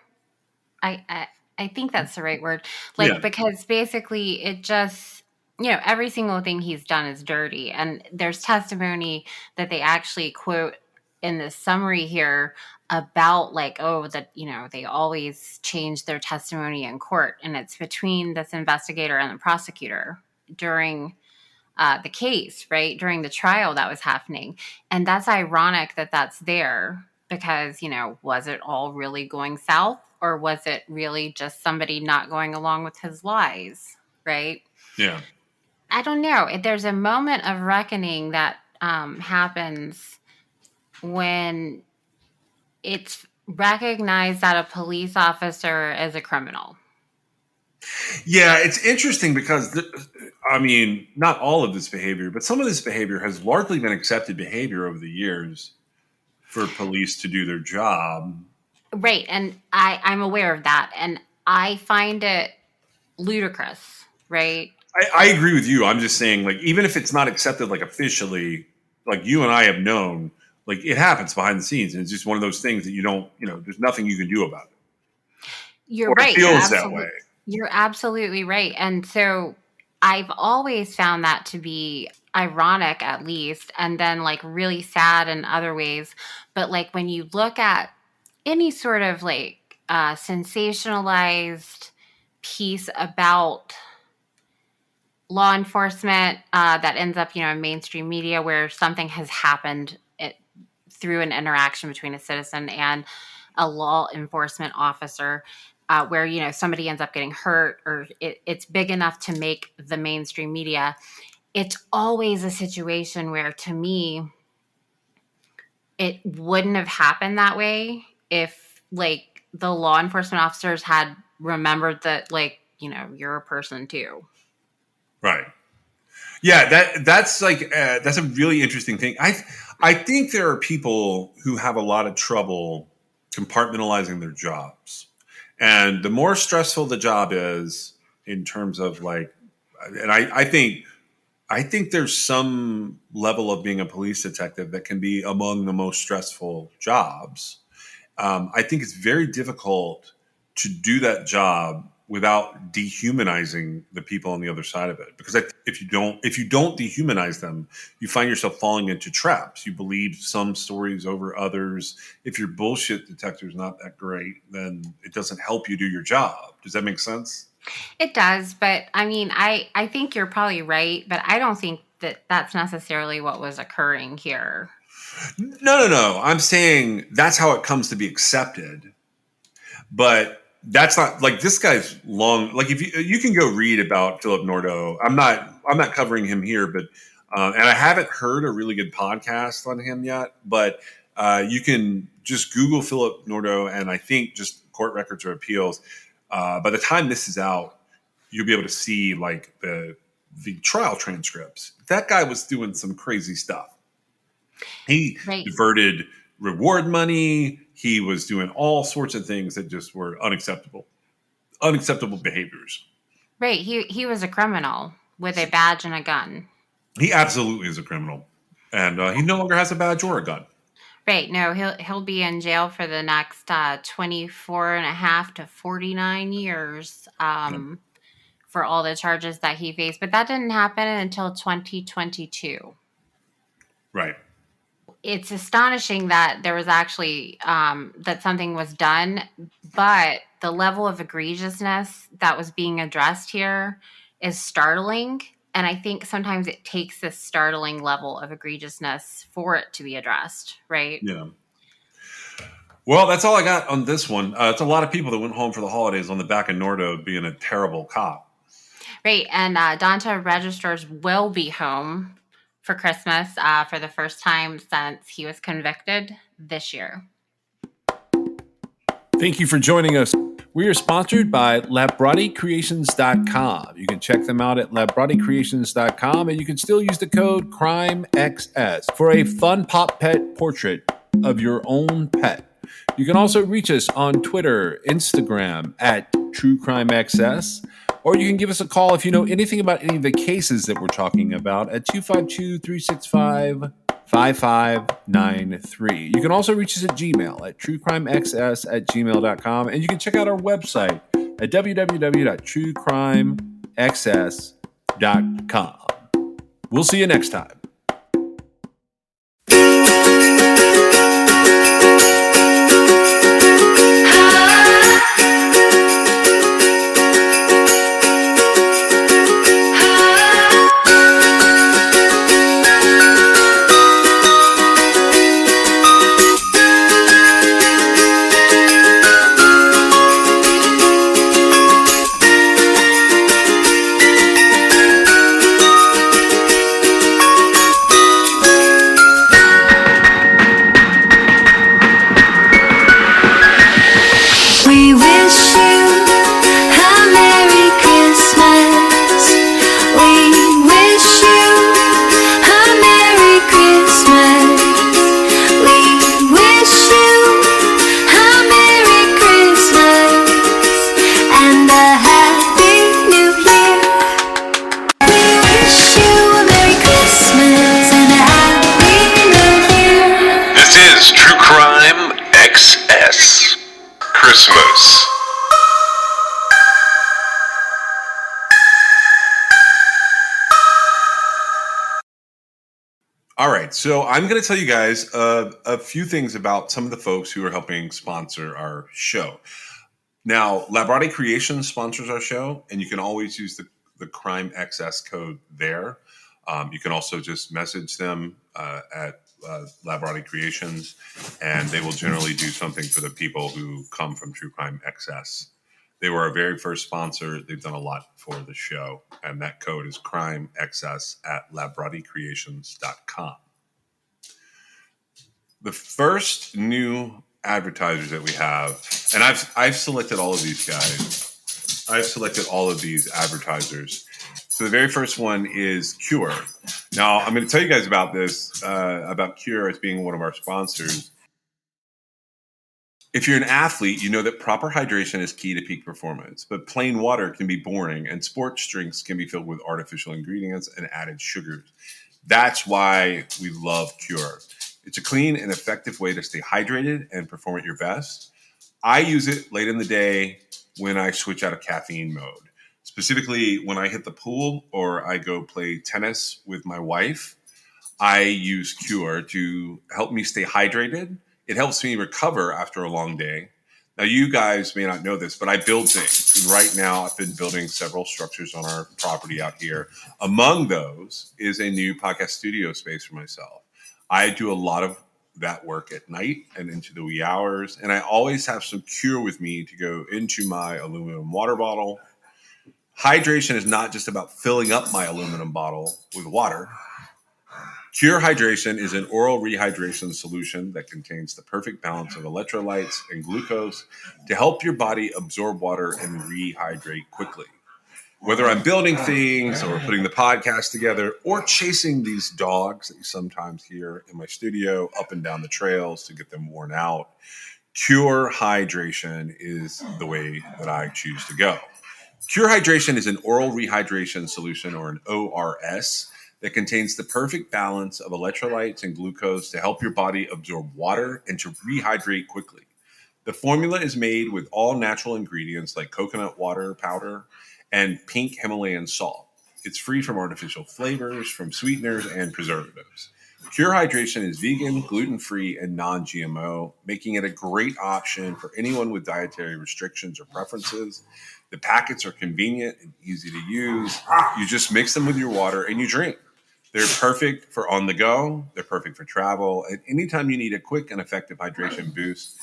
I think that's the right word. Yeah. Because basically it just, every single thing he's done is dirty. And there's testimony that they actually quote in the summary here about they always change their testimony in court. And it's between this investigator and the prosecutor during the case, right? During the trial that was happening. And that's ironic that that's there because, was it all really going south or was it really just somebody not going along with his lies, right? Yeah. I don't know. There's a moment of reckoning that happens when it's recognized that a police officer is a criminal. Yeah, it's interesting because, not all of this behavior, but some of this behavior has largely been accepted behavior over the years for police to do their job. Right. And I'm aware of that. And I find it ludicrous, right? I agree with you. I'm just saying, even if it's not accepted, officially, you and I have known, it happens behind the scenes. And it's just one of those things that you don't, there's nothing you can do about it. You're Or right. it feels that way. You're absolutely right. And so I've always found that to be ironic, at least, and then really sad in other ways. But when you look at any sort of sensationalized piece about law enforcement that ends up, in mainstream media where something has happened through an interaction between a citizen and a law enforcement officer, where somebody ends up getting hurt or it's big enough to make the mainstream media. It's always a situation where, to me, it wouldn't have happened that way if the law enforcement officers had remembered that you're a person too. Right. Yeah, that's a really interesting thing. I think there are people who have a lot of trouble compartmentalizing their jobs. And the more stressful the job is in terms of and I think there's some level of being a police detective that can be among the most stressful jobs. I think it's very difficult to do that job without dehumanizing the people on the other side of it. Because if you don't dehumanize them, you find yourself falling into traps. You believe some stories over others. If your bullshit detector is not that great, then it doesn't help you do your job. Does that make sense? It does, but I think you're probably right, but I don't think that that's necessarily what was occurring here. No. I'm saying that's how it comes to be accepted. But that's not this guy's long. If you can go read about Philip Nordo. I'm not covering him here, but and I haven't heard a really good podcast on him yet. But you can just Google Philip Nordo, and I think just court records or appeals. By the time this is out, you'll be able to see the trial transcripts. That guy was doing some crazy stuff. He diverted reward money. He was doing all sorts of things that just were unacceptable behaviors. Right. He was a criminal with a badge and a gun. He absolutely is a criminal. And he no longer has a badge or a gun. Right. No, he'll be in jail for the next 24 and a half to 49 years Yeah. for all the charges that he faced. But that didn't happen until 2022. Right. It's astonishing that there was actually that something was done, but the level of egregiousness that was being addressed here is startling. And I think sometimes it takes this startling level of egregiousness for it to be addressed, right? Yeah. Well, that's all I got on this one. It's a lot of people that went home for the holidays on the back of Nordo being a terrible cop. Right. And Donta Registers will be home for Christmas for the first time since he was convicted this year. Thank you for joining us. We are sponsored by LabRottiCreations.com. You can check them out at LabRottiCreations.com, and you can still use the code CRIMEXS for a fun pop pet portrait of your own pet. You can also reach us on Twitter, Instagram at TrueCrimeXS, or you can give us a call if you know anything about any of the cases that we're talking about at 252-365-5593. You can also reach us at Gmail at truecrimexs@gmail.com, and you can check out our website at www.truecrimexs.com. We'll see you next time. We wish you a Merry Christmas. We wish you a Merry Christmas. We wish you a Merry Christmas and a Happy New Year. We wish you a Merry Christmas and a Happy New Year. This is True Crime XS Christmas. All right, so I'm going to tell you guys a few things about some of the folks who are helping sponsor our show. Now, Labrotti Creations sponsors our show, and you can always use the Crime XS code there. You can also just message them at Labrotti Creations, and they will generally do something for the people who come from True Crime XS. They were our very first sponsor. They've done a lot for the show, and that code is CrimeXS at LabRottiCreations.com. The first new advertisers that we have, and I've selected all of these guys. I've selected all of these advertisers. So the very first one is Cure. Now, I'm going to tell you guys about this, about Cure as being one of our sponsors. If you're an athlete, you know that proper hydration is key to peak performance, but plain water can be boring and sports drinks can be filled with artificial ingredients and added sugars. That's why we love Cure. It's a clean and effective way to stay hydrated and perform at your best. I use it late in the day when I switch out of caffeine mode. Specifically, when I hit the pool or I go play tennis with my wife, I use Cure to help me stay hydrated. It helps me recover after a long day. Now, you guys may not know this, but I build things. And right now, I've been building several structures on our property out here. Among those is a new podcast studio space for myself. I do a lot of that work at night and into the wee hours, and I always have some Cure with me to go into my aluminum water bottle. Hydration is not just about filling up my aluminum bottle with water. Cure Hydration is an oral rehydration solution that contains the perfect balance of electrolytes and glucose to help your body absorb water and rehydrate quickly. Whether I'm building things or putting the podcast together or chasing these dogs that you sometimes hear in my studio up and down the trails to get them worn out, Cure Hydration is the way that I choose to go. Cure Hydration is an oral rehydration solution, or an ORS, that contains the perfect balance of electrolytes and glucose to help your body absorb water and to rehydrate quickly. The formula is made with all natural ingredients like coconut water powder and pink Himalayan salt. It's free from artificial flavors, from sweeteners, and preservatives. Pure Hydration is vegan, gluten free, and non GMO, making it a great option for anyone with dietary restrictions or preferences. The packets are convenient and easy to use. You just mix them with your water and you drink. They're perfect for on the go, they're perfect for travel, and anytime you need a quick and effective hydration boost,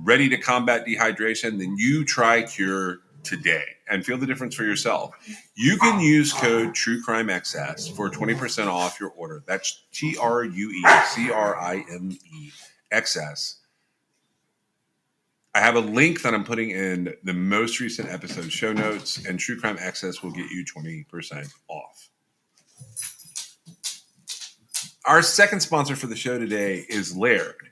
ready to combat dehydration, then you try Cure today and feel the difference for yourself. You can use code TrueCrimeXS for 20% off your order. That's TrueCrimeXS. I have a link that I'm putting in the most recent episode show notes, and True Crime Access will get you 20% off. Our second sponsor for the show today is Laird.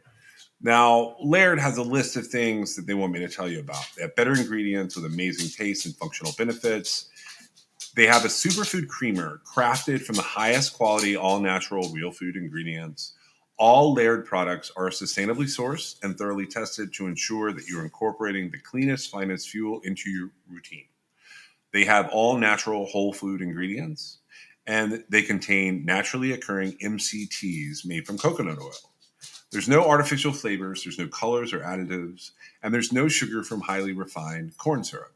Now, Laird has a list of things that they want me to tell you about. They have better ingredients with amazing taste and functional benefits. They have a superfood creamer crafted from the highest quality, all-natural, real food ingredients. All Laird products are sustainably sourced and thoroughly tested to ensure that you're incorporating the cleanest, finest fuel into your routine. They have all natural whole food ingredients, and they contain naturally occurring MCTs made from coconut oil. There's no artificial flavors, there's no colors or additives, and there's no sugar from highly refined corn syrup.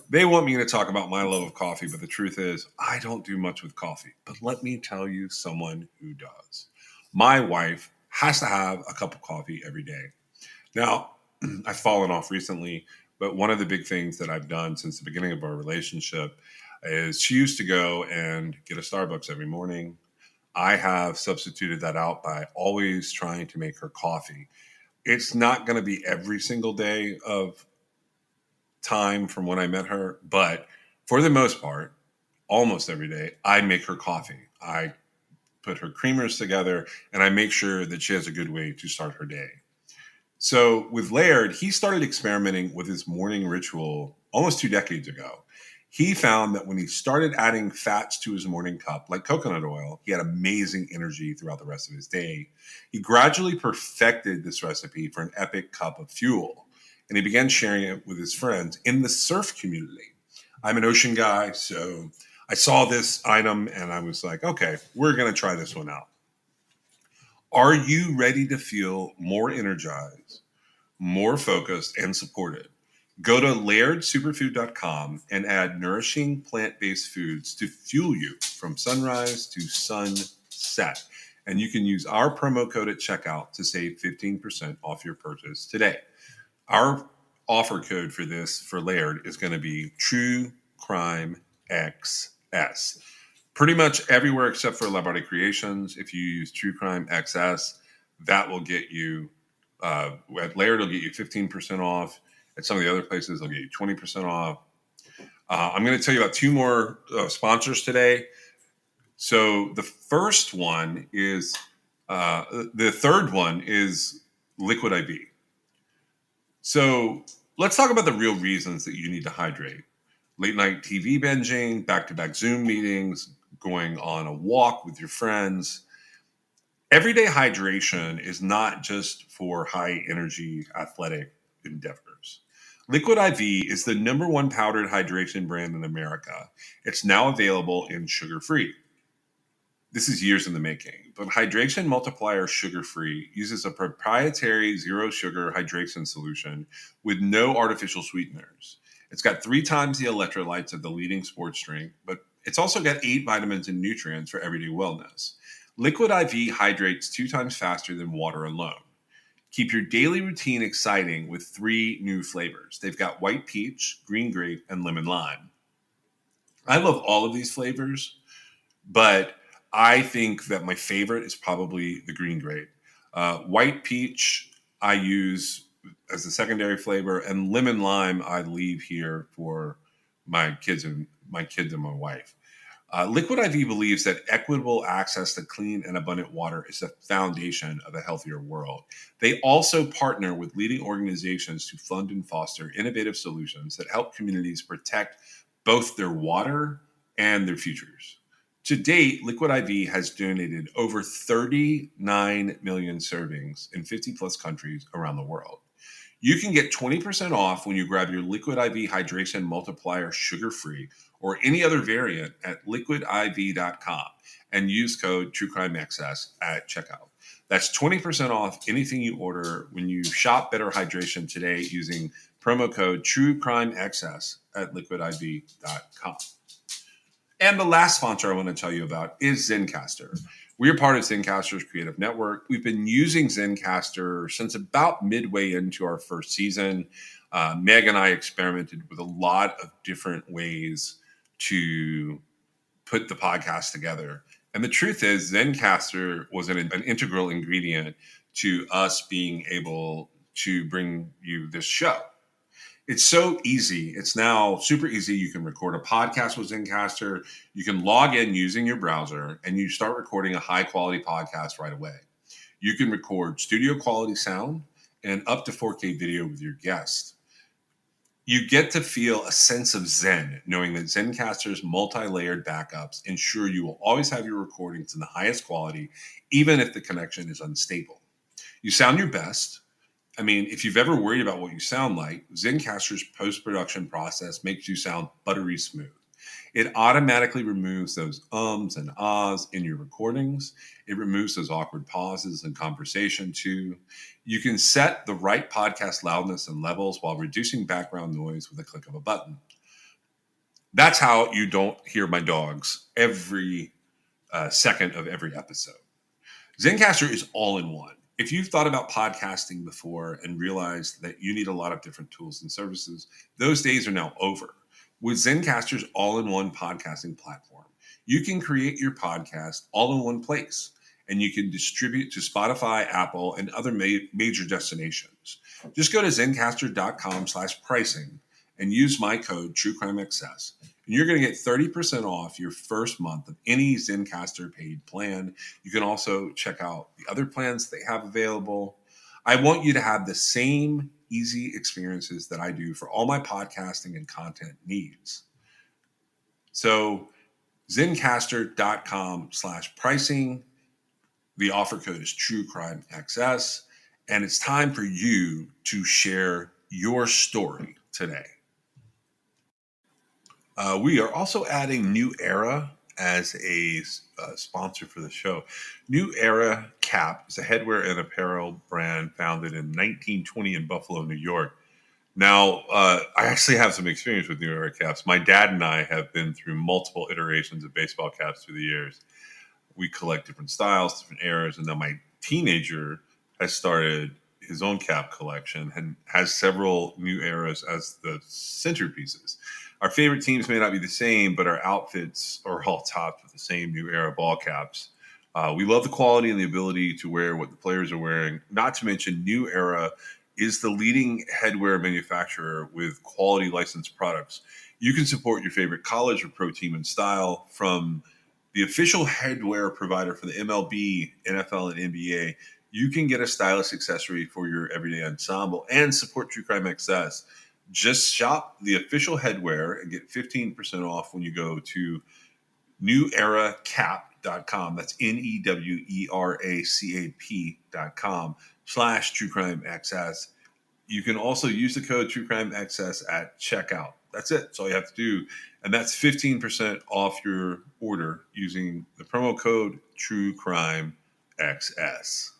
They want me to talk about my love of coffee, but the truth is, I don't do much with coffee. But let me tell you someone who does. My wife has to have a cup of coffee every day. Now, I've fallen off recently, but one of the big things that I've done since the beginning of our relationship is she used to go and get a Starbucks every morning. I have substituted that out by always trying to make her coffee. It's not going to be every single day of time from when I met her, but for the most part, almost every day, I make her coffee. I put her creamers together and I make sure that she has a good way to start her day. So with Laird, he started experimenting with his morning ritual almost 2 decades ago. He found that when he started adding fats to his morning cup, like coconut oil, he had amazing energy throughout the rest of his day. He gradually perfected this recipe for an epic cup of fuel, and he began sharing it with his friends in the surf community. I'm an ocean guy, so I saw this item and I was like, okay, we're going to try this one out. Are you ready to feel more energized, more focused, and supported? Go to lairdsuperfood.com and add nourishing plant-based foods to fuel you from sunrise to sunset. And you can use our promo code at checkout to save 15% off your purchase today. Our offer code for this for Laird is going to be TrueCrimeXS. Pretty much everywhere except for Lab Body Creations. If you use TrueCrimeXS, that will get you, at Laird, it'll get you 15% off. At some of the other places, they'll get you 20% off. I'm going to tell you about 2 more sponsors today. So the first one is, the third one is Liquid IV. So let's talk about the real reasons that you need to hydrate. Late night TV binging, back-to-back Zoom meetings, going on a walk with your friends. Everyday hydration is not just for high energy athletic endeavors. Liquid IV is the #1 powdered hydration brand in America. It's now available in sugar-free. This is years in the making, but Hydration Multiplier Sugar-Free uses a proprietary zero sugar hydration solution with no artificial sweeteners. It's got 3 times the electrolytes of the leading sports drink, but it's also got 8 vitamins and nutrients for everyday wellness. Liquid IV hydrates 2 times faster than water alone. Keep your daily routine exciting with 3 new flavors. They've got white peach, green grape, and lemon lime. I love all of these flavors, but I think that my favorite is probably the green grape. White peach I use as a secondary flavor, and lemon lime I leave here for my kids and my wife. Liquid IV believes that equitable access to clean and abundant water is the foundation of a healthier world. They also partner with leading organizations to fund and foster innovative solutions that help communities protect both their water and their futures. To date, Liquid IV has donated over 39 million servings in 50 plus countries around the world. You can get 20% off when you grab your Liquid IV Hydration Multiplier sugar-free or any other variant at liquidiv.com and use code TrueCrimeXS at checkout. That's 20% off anything you order when you shop Better Hydration today using promo code TrueCrimeXS at liquidiv.com. And the last sponsor I want to tell you about is Zencastr. We are part of Zencastr's creative network. We've been using Zencastr since about midway into our first season. Meg and I experimented with a lot of different ways to put the podcast together. And the truth is, Zencastr was an integral ingredient to us being able to bring you this show. It's so easy. It's now super easy. You can record a podcast with Zencastr. You can log in using your browser and you start recording a high quality podcast right away. You can record studio quality sound and up to 4K video with your guest. You get to feel a sense of zen knowing that Zencastr's multi-layered backups ensure you will always have your recordings in the highest quality, even if the connection is unstable. You sound your best. I mean, if you've ever worried about what you sound like, Zencastr's post-production process makes you sound buttery smooth. It automatically removes those ums and ahs in your recordings. It removes those awkward pauses in conversation too. You can set the right podcast loudness and levels while reducing background noise with a click of a button. That's how you don't hear my dogs every second of every episode. Zencastr is all in one. If you've thought about podcasting before and realized that you need a lot of different tools and services, those days are now over. With Zencastr's all-in-one podcasting platform, you can create your podcast all in one place, and you can distribute to Spotify, Apple, and other major destinations. Just go to zencastr.com/pricing and use my code TrueCrimeXS, and you're going to get 30% off your first month of any Zencastr paid plan. You can also check out the other plans they have available. I want you to have the same easy experiences that I do for all my podcasting and content needs. So zencastr.com/pricing. The offer code is TrueCrimeXS, and it's time for you to share your story today. We are also adding New Era as a sponsor for the show. New Era Cap is a headwear and apparel brand founded in 1920 in Buffalo, New York. Now, I actually have some experience with New Era caps. My dad and I have been through multiple iterations of baseball caps through the years. We collect different styles, different eras, and now my teenager has started his own cap collection and has several New Eras as the centerpieces. Our favorite teams may not be the same, but our outfits are all topped with the same New Era ball caps. We love the quality and the ability to wear what the players are wearing. Not to mention, New Era is the leading headwear manufacturer with quality licensed products. You can support your favorite college or pro team in style from the official headwear provider for the MLB, NFL, and NBA. You can get a stylish accessory for your everyday ensemble and support True Crime XS. Just shop the official headwear and get 15% off when you go to neweracap.com. That's neweracap.com/TrueCrimeXS. You can also use the code TrueCrimeXS at checkout. That's it. That's all you have to do. And that's 15% off your order using the promo code TrueCrimeXS.